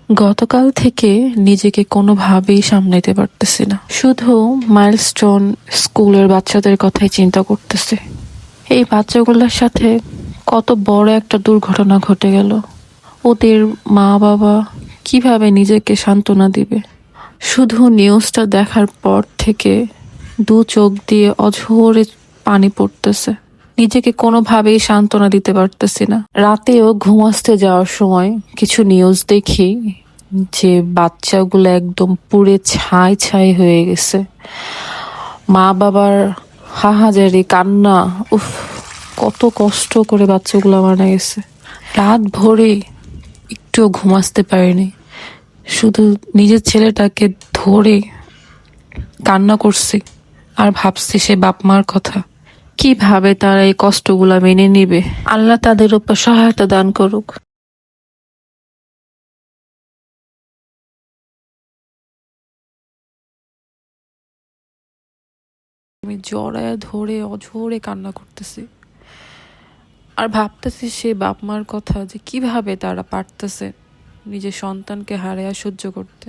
গতকাল থেকে নিজেকে কোনোভাবেই সামলাতে পারতেছি না। শুধু মাইলস্টোন স্কুলের বাচ্চাদের কথাই চিন্তা করতেছি। এই বাচ্চাগুলোর সাথে কত বড় একটা দুর্ঘটনা ঘটে গেল। ওদের মা বাবা কিভাবে নিজেকে সান্ত্বনা দিবে? শুধু নিউজটা দেখার পর থেকে দু চোখ দিয়ে অঝোরে পানি পড়তেছে। নিজেকে কোনোভাবেই সান্ত্বনা দিতে পারতেছি না। রাতেও ঘুমাতে যাওয়ার সময় কিছু নিউজ দেখি যে বাচ্চাগুলো একদম পুড়ে ছাই ছাই হয়ে গেছে। মা বাবার হাহাজারি কান্না, উফ, কত কষ্ট করে বাচ্চাগুলো মারা গেছে। রাত ভরে একটুও ঘুমাতে পারিনি। শুধু নিজের ছেলেটাকে ধরে কান্না করছি আর ভাবছি সে বাপ মার কথা। কিভাবে তারা এই কষ্টগুলা মেনে নিবে? আল্লাহ তাদের উপর সহায়তা দান করুক। আমি জড়ায় ধরে অঝোরে কান্না করতেছি আর ভাবতেছি সে বাপ মার কথা, যে কিভাবে তারা পারতেছে নিজের সন্তানকে হারায়া সহ্য করতে।